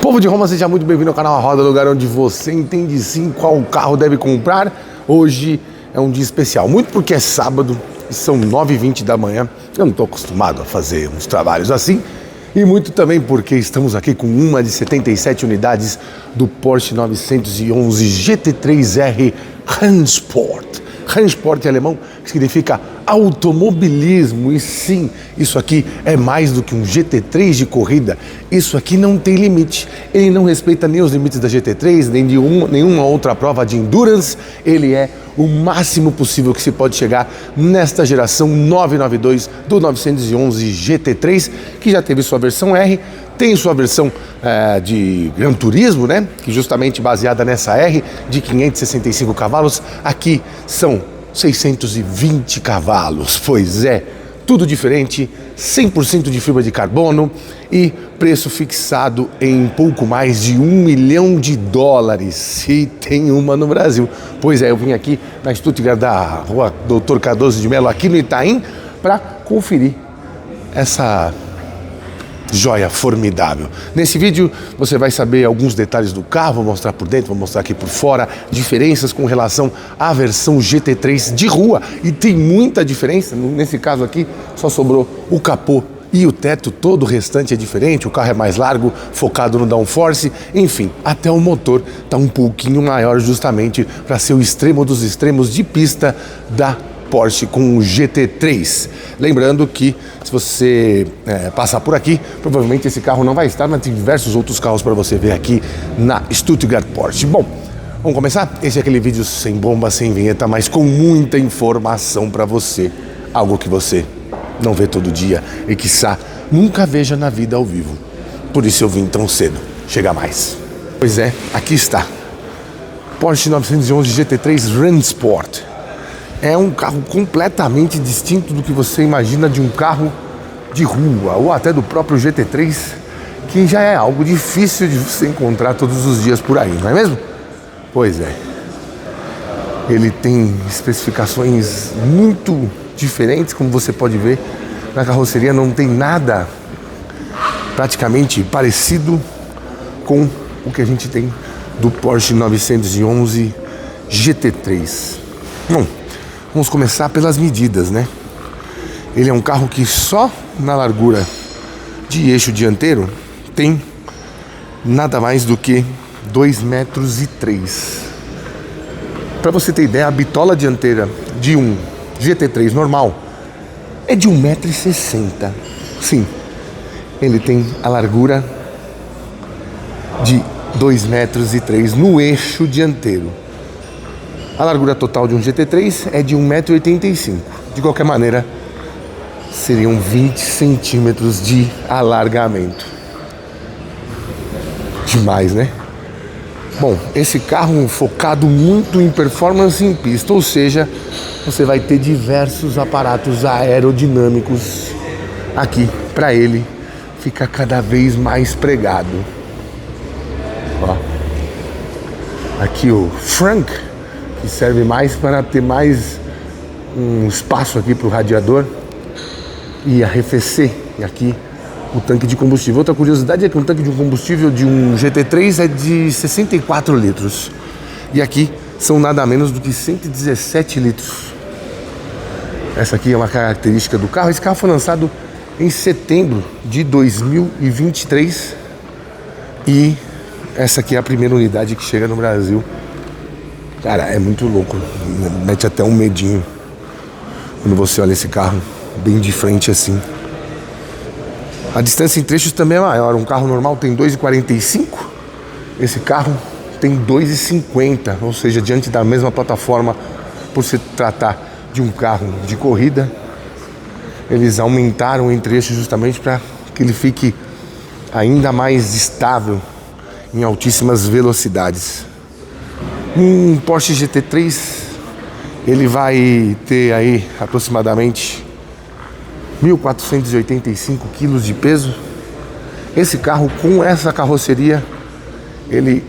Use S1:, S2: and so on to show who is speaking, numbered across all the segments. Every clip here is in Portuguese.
S1: Povo de Roma, seja muito bem-vindo ao canal A Roda, lugar onde você entende sim qual carro deve comprar. Hoje é um dia especial, muito porque é sábado e são 9h20 da manhã. Eu não estou acostumado a fazer uns trabalhos assim. E muito também porque estamos aqui com uma de 77 unidades do Porsche 911 GT3R Rennsport. Rennsport em alemão significa automobilismo, e sim, isso aqui é mais do que um GT3 de corrida. Isso aqui não tem limite, ele não respeita nem os limites da GT3, nem de nenhuma outra prova de endurance. Ele é o máximo possível que se pode chegar nesta geração 992 do 911 GT3, que já teve sua versão R, tem sua versão de Gran Turismo, né? Que justamente baseada nessa R de 565 cavalos, aqui são 620 cavalos, pois é, tudo diferente, 100% de fibra de carbono e preço fixado em pouco mais de $1 milhão. E tem uma no Brasil. Pois é, eu vim aqui na Stuttgart da rua Dr. Cardoso de Melo, aqui no Itaim, para conferir essa joia formidável. Nesse vídeo você vai saber alguns detalhes do carro, vou mostrar por dentro, vou mostrar aqui por fora, diferenças com relação à versão GT3 de rua, e tem muita diferença. Nesse caso aqui só sobrou o capô e o teto, todo o restante é diferente, o carro é mais largo, focado no downforce, enfim, até o motor está um pouquinho maior justamente para ser o extremo dos extremos de pista da Porsche com o GT3. Lembrando que se você passar por aqui, provavelmente esse carro não vai estar, mas tem diversos outros carros para você ver aqui na Stuttgart Porsche. Bom, vamos começar? Esse é aquele vídeo sem bomba, sem vinheta, mas com muita informação para você. Algo que você não vê todo dia e quiçá nunca veja na vida ao vivo. Por isso eu vim tão cedo. Chega mais. Pois é, aqui está. Porsche 911 GT3 Rennsport. É um carro completamente distinto do que você imagina de um carro de rua, ou até do próprio GT3, que já é algo difícil de você encontrar todos os dias por aí, não é mesmo? Pois é. Ele tem especificações muito diferentes, como você pode ver. Na carroceria não tem nada praticamente parecido com o que a gente tem do Porsche 911 GT3. Bom, vamos começar pelas medidas, né? Ele é um carro que só na largura de eixo dianteiro tem nada mais do que 2,3 metros. Para você ter ideia, a bitola dianteira de um GT3 normal é de 1,60 m. Sim, ele tem a largura de 2,3 metros no eixo dianteiro. A largura total de um GT3 é de 1,85 m. De qualquer maneira, seriam 20 centímetros de alargamento. Demais, né? Bom, esse carro focado muito em performance em pista, ou seja, você vai ter diversos aparatos aerodinâmicos aqui para ele ficar cada vez mais pregado. Ó. Aqui o Frank, que serve mais para ter mais um espaço aqui para o radiador e arrefecer aqui o tanque de combustível. Outra curiosidade é que um tanque de combustível de um GT3 é de 64 litros e aqui são nada menos do que 117 litros. Essa aqui é uma característica do carro. Esse carro foi lançado em setembro de 2023 e essa aqui é a primeira unidade que chega no Brasil. Cara, é muito louco, mete até um medinho quando você olha esse carro bem de frente assim. A distância em trechos também é maior, um carro normal tem 2,45, esse carro tem 2,50, ou seja, diante da mesma plataforma, por se tratar de um carro de corrida, eles aumentaram em trechos justamente para que ele fique ainda mais estável em altíssimas velocidades. Um Porsche GT3, ele vai ter aí aproximadamente 1.485 quilos de peso. Esse carro com essa carroceria, ele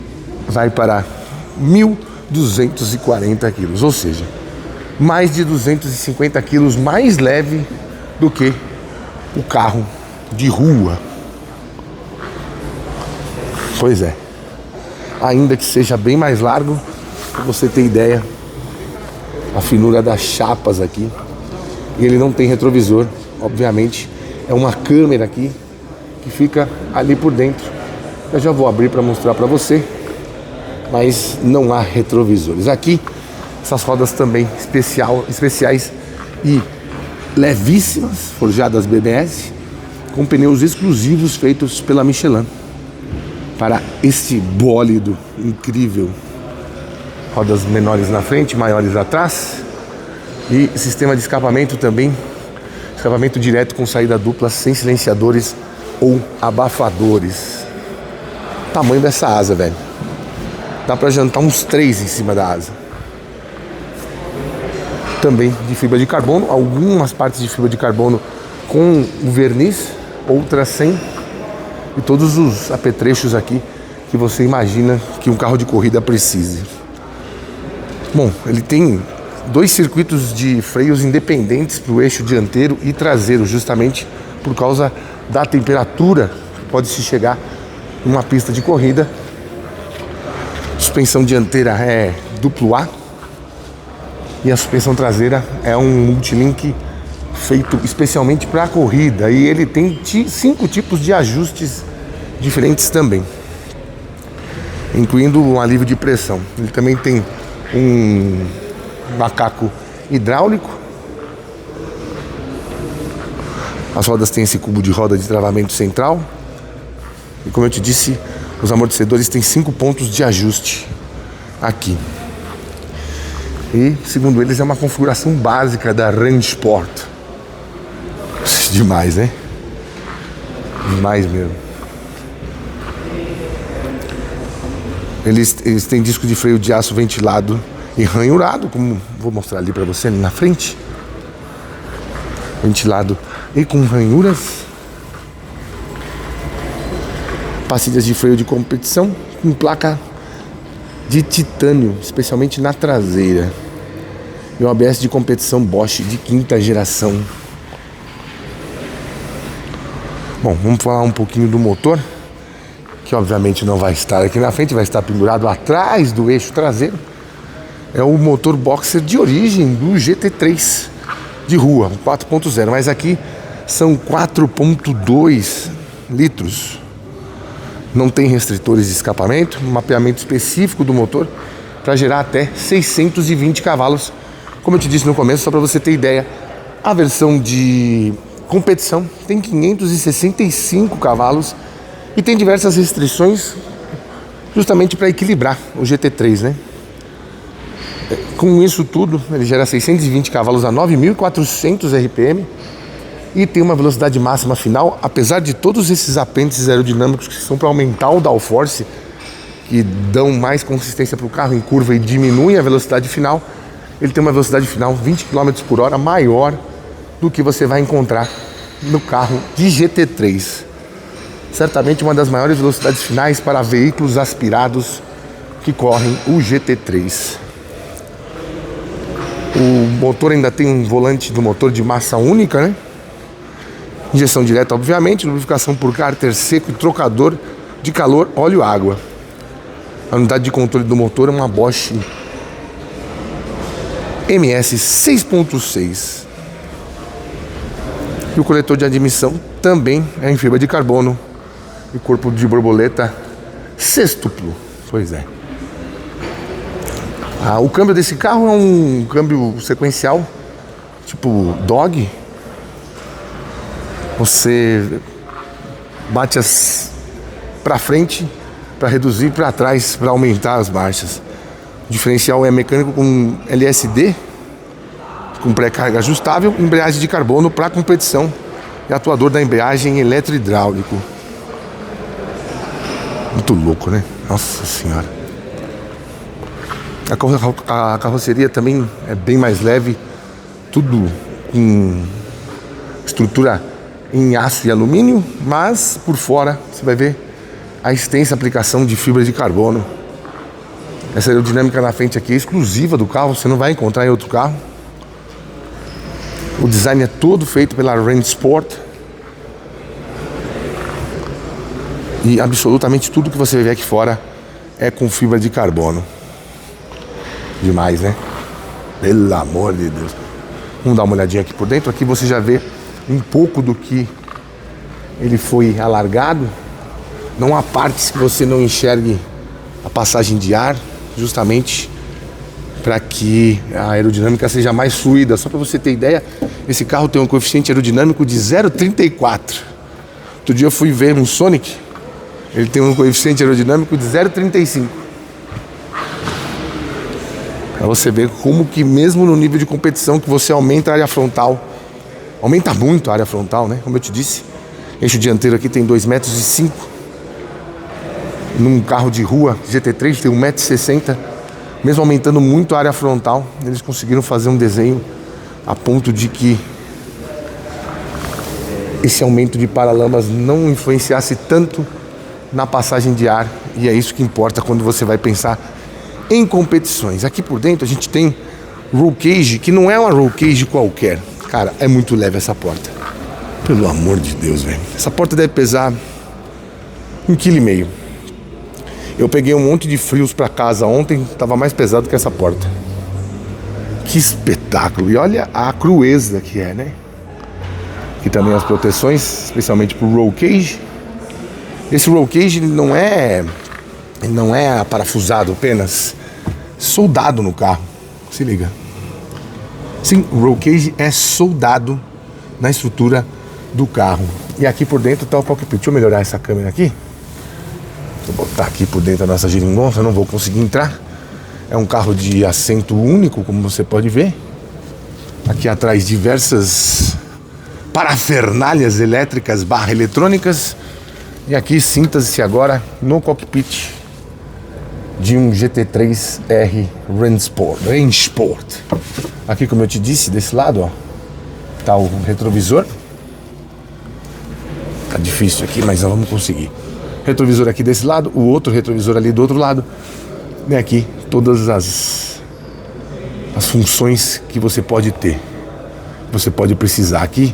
S1: vai para 1.240 quilos, ou seja, mais de 250 quilos mais leve do que o carro de rua. Pois é. Ainda que seja bem mais largo, pra você ter ideia, a finura das chapas aqui. E ele não tem retrovisor, obviamente. É uma câmera aqui que fica ali por dentro. Eu já vou abrir para mostrar para você, mas não há retrovisores. Aqui, essas rodas também especiais e levíssimas, forjadas BBS, com pneus exclusivos feitos pela Michelin para este bólido incrível. Rodas menores na frente, maiores atrás. E sistema de escapamento também, escapamento direto com saída dupla, sem silenciadores ou abafadores. Tamanho dessa asa, velho. Dá pra jantar uns 3 em cima da asa. Também de fibra de carbono, algumas partes de fibra de carbono com o verniz, outras sem. E todos os apetrechos aqui que você imagina que um carro de corrida precise. Bom, ele tem 2 circuitos de freios independentes para o eixo dianteiro e traseiro, justamente por causa da temperatura que pode se chegar numa pista de corrida. Suspensão dianteira é duplo A e a suspensão traseira é um multilink feito especialmente para a corrida, e ele tem 5 tipos de ajustes diferentes também, incluindo um alívio de pressão. Ele também tem um macaco hidráulico. As rodas têm esse cubo de roda de travamento central. E como eu te disse, os amortecedores têm 5 pontos de ajuste aqui. E segundo eles é uma configuração básica da Rennsport. Demais, né? Demais mesmo. Eles têm disco de freio de aço ventilado e ranhurado, como vou mostrar ali para você ali na frente. Ventilado e com ranhuras. Pastilhas de freio de competição com placa de titânio, especialmente na traseira. E um ABS de competição Bosch de 5ª geração. Bom, vamos falar um pouquinho do motor, que obviamente não vai estar aqui na frente, vai estar pendurado atrás do eixo traseiro. É o motor boxer de origem do GT3 de rua, 4.0, mas aqui são 4.2 litros. Não tem restritores de escapamento, um mapeamento específico do motor para gerar até 620 cavalos. Como eu te disse no começo, só para você ter ideia, a versão de competição tem 565 cavalos e tem diversas restrições justamente para equilibrar o GT3, né? Com isso tudo, ele gera 620 cavalos a 9.400 RPM e tem uma velocidade máxima final, apesar de todos esses apêndices aerodinâmicos que são para aumentar o downforce, que dão mais consistência para o carro em curva e diminuem a velocidade final. Ele tem uma velocidade final 20 km por hora maior do que você vai encontrar no carro de GT3. Certamente uma das maiores velocidades finais para veículos aspirados que correm o GT3. O motor ainda tem um volante do motor de massa única, né? Injeção direta, obviamente, lubrificação por cárter seco e trocador de calor, óleo e água. A unidade de controle do motor é uma Bosch MS 6.6. E o coletor de admissão também é em fibra de carbono e corpo de borboleta sextuplo. Pois é. O câmbio desse carro é um câmbio sequencial, tipo dog. Você bate para frente para reduzir, para trás para aumentar as marchas. O diferencial é mecânico com LSD, com pré-carga ajustável, embreagem de carbono para competição e atuador da embreagem eletro-hidráulico. Muito louco, né? Nossa senhora. A carroceria também é bem mais leve, tudo com estrutura em aço e alumínio, mas por fora você vai ver a extensa aplicação de fibra de carbono. Essa aerodinâmica na frente aqui é exclusiva do carro, você não vai encontrar em outro carro. O design é todo feito pela Rennsport. E absolutamente tudo que você vê aqui fora é com fibra de carbono. Demais, né? Pelo amor de Deus. Vamos dar uma olhadinha aqui por dentro. Aqui você já vê um pouco do que ele foi alargado. Não há partes que você não enxergue a passagem de ar, justamente para que a aerodinâmica seja mais fluida. Só para você ter ideia, esse carro tem um coeficiente aerodinâmico de 0,34. Outro dia eu fui ver um Sonic, ele tem um coeficiente aerodinâmico de 0,35. Para você ver como que mesmo no nível de competição que você aumenta a área frontal, aumenta muito a área frontal, né? Como eu te disse, eixo dianteiro aqui tem 2,05 metros. Num carro de rua GT3 tem 1,60 m. Mesmo aumentando muito a área frontal, eles conseguiram fazer um desenho a ponto de que esse aumento de paralamas não influenciasse tanto na passagem de ar. E é isso que importa quando você vai pensar em competições. Aqui por dentro a gente tem roll cage, que não é uma roll cage qualquer. Cara, é muito leve essa porta. Pelo amor de Deus, velho. Essa porta deve pesar 1,5 kg. Eu peguei um monte de frios pra casa ontem, tava mais pesado que essa porta. Que espetáculo. E olha a crueza que é, né? Aqui também as proteções, especialmente pro roll cage. Esse roll cage ele não é parafusado apenas, soldado no carro. Se liga. Sim, o roll cage é soldado na estrutura do carro. E aqui por dentro tá o cockpit. Deixa eu melhorar essa câmera aqui. Vou botar aqui por dentro a nossa geringonça, eu não vou conseguir entrar. É um carro de assento único, como você pode ver. Aqui atrás diversas parafernálias elétricas / eletrônicas. E aqui sinta-se agora no cockpit de um GT3R Range Sport. Aqui, como eu te disse, desse lado, ó, tá o retrovisor. Tá difícil aqui, mas nós vamos conseguir. Retrovisor aqui desse lado, o outro retrovisor ali do outro lado. E aqui todas as funções que você pode ter. Você pode precisar aqui.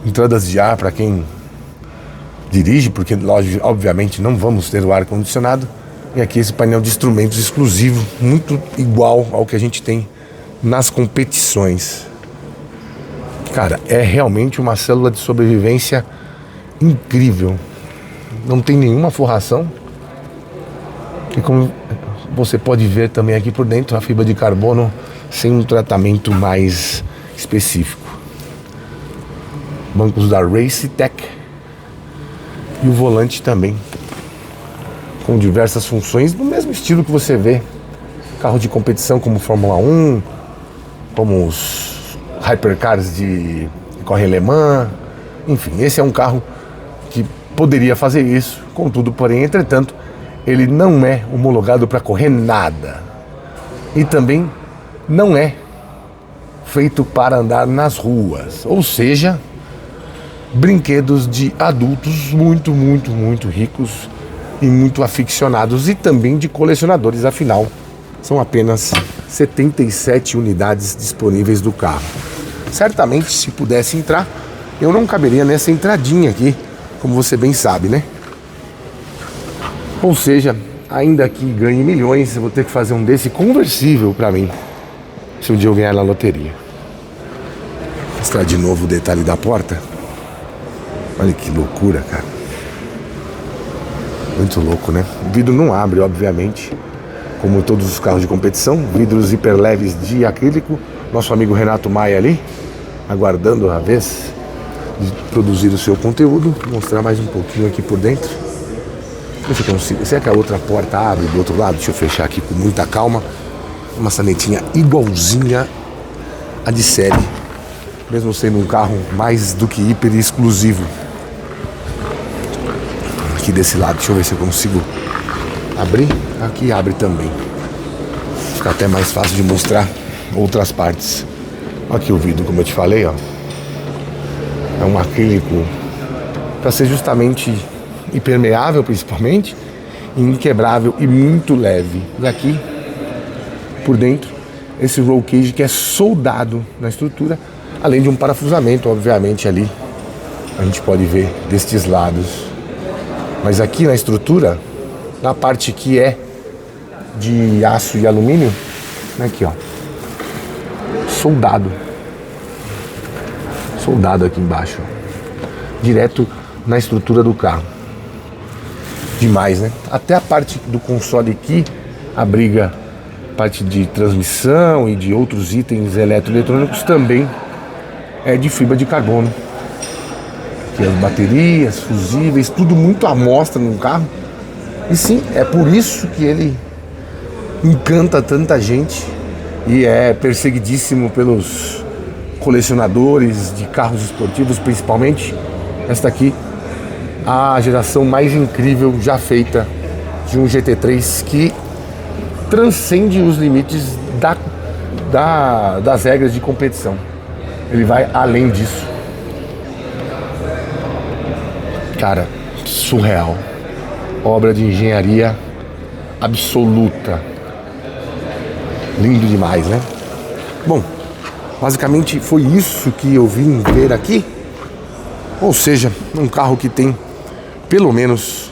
S1: Entradas de ar para quem dirige, porque obviamente não vamos ter o ar condicionado. E aqui esse painel de instrumentos exclusivo, muito igual ao que a gente tem nas competições. Cara, é realmente uma célula de sobrevivência incrível. Não tem nenhuma forração. E como você pode ver também aqui por dentro, a fibra de carbono sem um tratamento mais específico. Bancos da Racetech. E o volante também, com diversas funções, do mesmo estilo que você vê carro de competição como Fórmula 1, como os hypercars de corre Le Mans. Enfim, esse é um carro que poderia fazer isso, contudo, porém, entretanto, ele não é homologado para correr nada. E também não é feito para andar nas ruas. Ou seja, brinquedos de adultos muito, muito, muito ricos e muito aficionados e também de colecionadores, afinal, são apenas 77 unidades disponíveis do carro. Certamente, se pudesse entrar, eu não caberia nessa entradinha aqui, como você bem sabe, né? Ou seja, ainda que ganhe milhões, eu vou ter que fazer um desse conversível para mim, se um dia eu ganhar na loteria. Vou mostrar de novo o detalhe da porta. Olha que loucura, cara. Muito louco, né? O vidro não abre, obviamente, como todos os carros de competição. Vidros hiperleves de acrílico. Nosso amigo Renato Maia ali, aguardando a vez de produzir o seu conteúdo. Vou mostrar mais um pouquinho aqui por dentro. Deixa eu consigo. Será que a outra porta abre do outro lado? Deixa eu fechar aqui com muita calma. Uma sanetinha igualzinha a de série, mesmo sendo um carro mais do que hiper exclusivo. Aqui desse lado, deixa eu ver se eu consigo abrir. Aqui abre também. Fica até mais fácil de mostrar outras partes. Aqui o vidro, como eu te falei, ó. É um acrílico para ser justamente impermeável, principalmente, inquebrável e muito leve. E aqui por dentro, esse roll cage que é soldado na estrutura, além de um parafusamento, obviamente, ali a gente pode ver destes lados. Mas aqui na estrutura, na parte que é de aço e alumínio, aqui ó, soldado aqui embaixo, direto na estrutura do carro. Demais, né? Até a parte do console aqui abriga parte de transmissão e de outros itens eletroeletrônicos, também é de fibra de carbono. Aqui as baterias, fusíveis, tudo muito à mostra no carro. E sim, é por isso que ele encanta tanta gente e é perseguidíssimo pelos colecionadores de carros esportivos, principalmente. Esta aqui, a geração mais incrível já feita de um GT3, que transcende os limites das regras de competição. Ele vai além disso. Cara, surreal. Obra de engenharia absoluta. Lindo demais, né? Bom, basicamente foi isso que eu vim ver aqui. Ou seja, um carro que tem pelo menos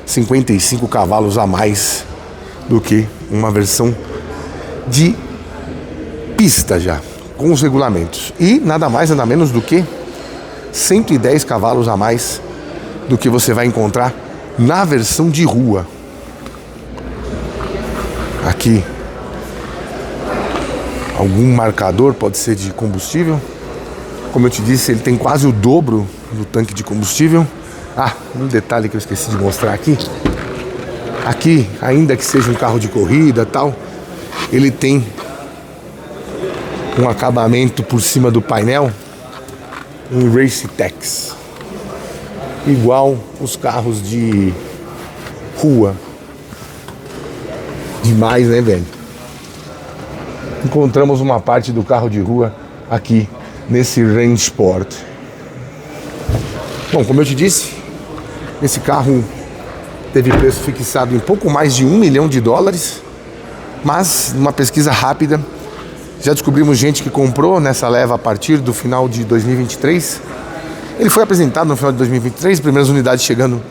S1: 55 cavalos a mais do que uma versão de pista já, com os regulamentos. E nada mais, nada menos do que 110 cavalos a mais do que você vai encontrar na versão de rua. Aqui, algum marcador, pode ser de combustível. Como eu te disse, ele tem quase o dobro do tanque de combustível. Ah, um detalhe que eu esqueci de mostrar aqui. Aqui, ainda que seja um carro de corrida e tal, ele tem um acabamento por cima do painel em Racetex, igual os carros de rua. Demais, né, velho? Encontramos uma parte do carro de rua aqui nesse Range Sport. Bom, como eu te disse, esse carro teve preço fixado em pouco mais de $1 milhão, mas numa pesquisa rápida já descobrimos gente que comprou nessa leva a partir do final de 2023. Ele foi apresentado no final de 2023, primeiras unidades chegando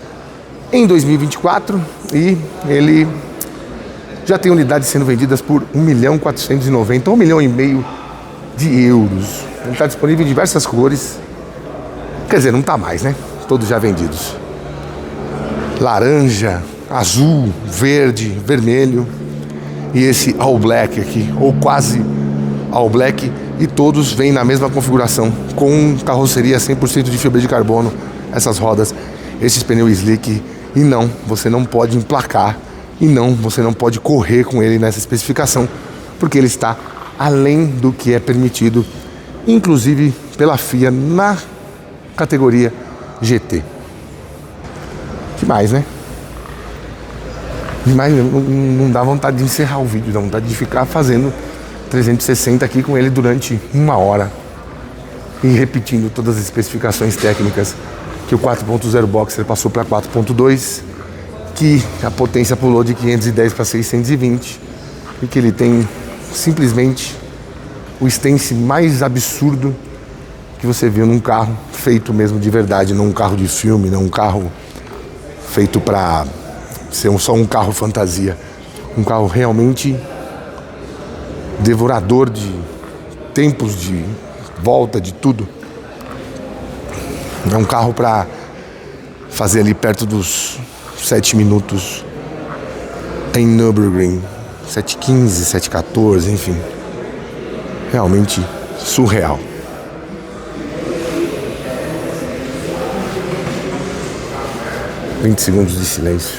S1: em 2024, e ele já tem unidades sendo vendidas por 1.490.000, €1,5 milhão. Ele está disponível em diversas cores. Quer dizer, não está mais, né? Todos já vendidos. Laranja, azul, verde, vermelho e esse All Black aqui, ou quase All Black, e todos vêm na mesma configuração, com carroceria 100% de fibra de carbono, essas rodas, esses pneus slick. E não, você não pode emplacar, e não, você não pode correr com ele nessa especificação, porque ele está além do que é permitido, inclusive pela FIA, na categoria GT. Demais, né? Demais, não dá vontade de encerrar o vídeo, dá vontade de ficar fazendo 360 aqui com ele durante 1 hora e repetindo todas as especificações técnicas, que o 4.0 Boxer passou para 4.2, que a potência pulou de 510 para 620, e que ele tem simplesmente o stance mais absurdo que você viu num carro feito mesmo de verdade, não um carro de filme, não um carro feito para ser só um carro fantasia. Um carro realmente devorador de tempos de volta, de tudo. É um carro para fazer ali perto dos 7 minutos em Nürburgring, 7:15, 7:14, enfim. Realmente surreal. ...20 segundos de silêncio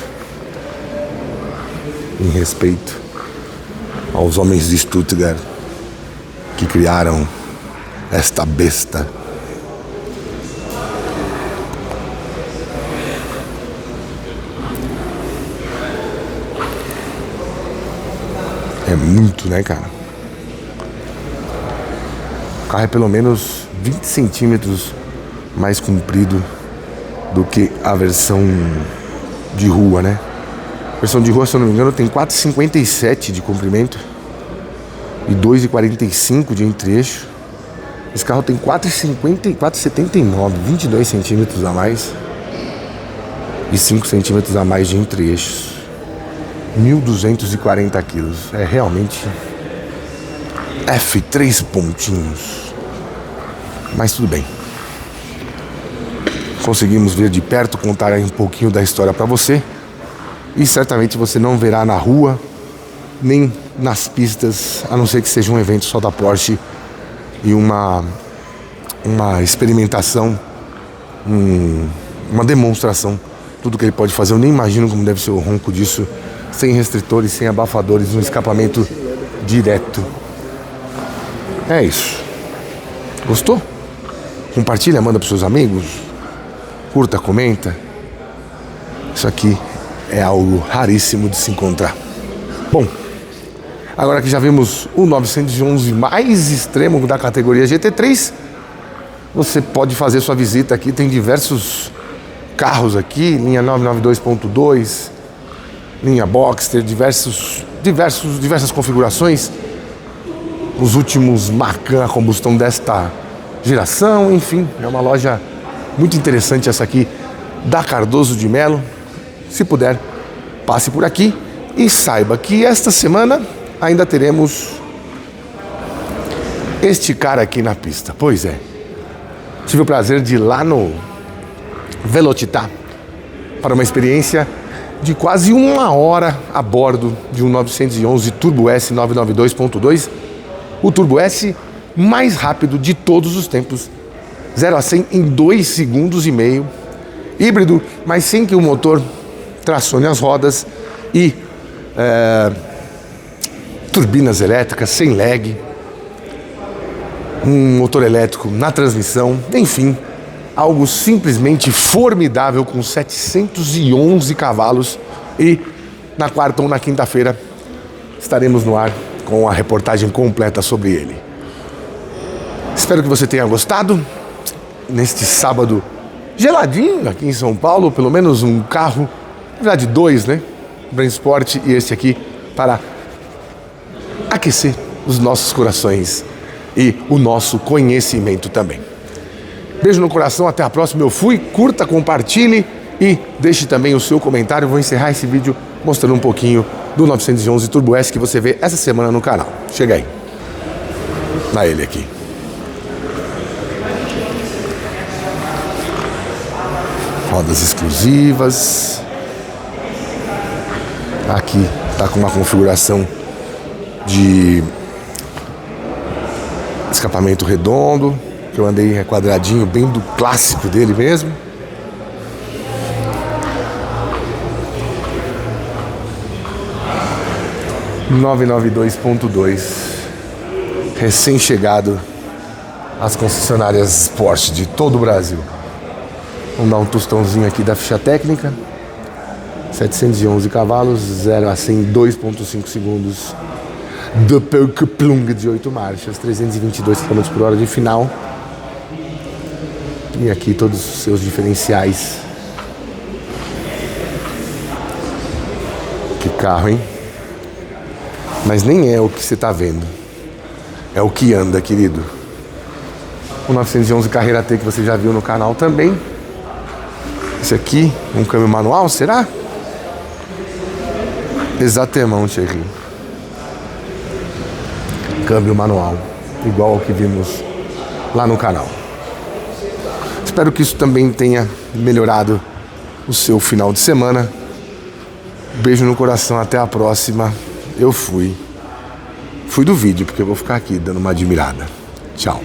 S1: em respeito aos homens de Stuttgart que criaram esta besta. É muito, né, cara? O carro é pelo menos 20 centímetros mais comprido do que a versão de rua, né? A versão de rua, se eu não me engano, tem 4,57 de comprimento e 2,45 de entre-eixo. Esse carro tem 4,50, 4,79, 22 centímetros a mais. e 5 centímetros a mais de entre-eixos. 1.240 quilos. É realmente F3 pontinhos. Mas tudo bem. Conseguimos ver de perto, contar aí um pouquinho da história para você. E certamente você não verá na rua, nem nas pistas, a não ser que seja um evento só da Porsche e uma experimentação, uma demonstração, tudo que ele pode fazer. Eu nem imagino como deve ser o ronco disso, sem restritores, sem abafadores, um escapamento direto. É isso. Gostou? Compartilha, manda para seus amigos, curta, comenta. Isso aqui é algo raríssimo de se encontrar. Bom, agora que já vimos o 911 mais extremo da categoria GT3, você pode fazer sua visita aqui. Tem diversos carros aqui, linha 992.2, linha Boxster, diversas configurações. Os últimos Macan a combustão desta geração, enfim, é uma loja muito interessante essa aqui da Cardoso de Melo. Se puder, passe por aqui e saiba que esta semana ainda teremos este cara aqui na pista. Pois é, tive o prazer de ir lá no Velocitar para uma experiência de quase 1 hora a bordo de um 911 Turbo S 992.2, o Turbo S mais rápido de todos os tempos, 0 a 100 em 2,5 segundos, híbrido, mas sem que o motor tracione as rodas, e turbinas elétricas, sem lag, um motor elétrico na transmissão, enfim, algo simplesmente formidável, com 711 cavalos. E na quarta ou na quinta-feira estaremos no ar com a reportagem completa sobre ele. Espero que você tenha gostado. Neste sábado geladinho aqui em São Paulo, pelo menos um carro, na verdade 2, né? Brand Sport e este aqui, para aquecer os nossos corações e o nosso conhecimento também. Beijo no coração, até a próxima. Eu fui, curta, compartilhe e deixe também o seu comentário. Vou encerrar esse vídeo mostrando um pouquinho do 911 Turbo S que você vê essa semana no canal. Chega aí. Na ele aqui. Rodas exclusivas. Aqui tá com uma configuração de escapamento redondo, que eu andei quadradinho, bem do clássico dele mesmo. – 992.2, recém-chegado às concessionárias Porsche de todo o Brasil. Vamos dar um tostãozinho aqui da ficha técnica. 711 cavalos, 0 a 100 em 2,5 segundos. Doppelkupplung de 8 marchas, 322 km por hora de final. E aqui todos os seus diferenciais. Que carro, hein? Mas nem é o que você está vendo. É o que anda, querido. O 911 Carreira T que você já viu no canal também. Esse aqui, um câmbio manual, será? Exatamente, Thierry. Câmbio manual, igual ao que vimos lá no canal. Espero que isso também tenha melhorado o seu final de semana. Beijo no coração, até a próxima. Eu fui do vídeo, porque eu vou ficar aqui dando uma admirada. Tchau.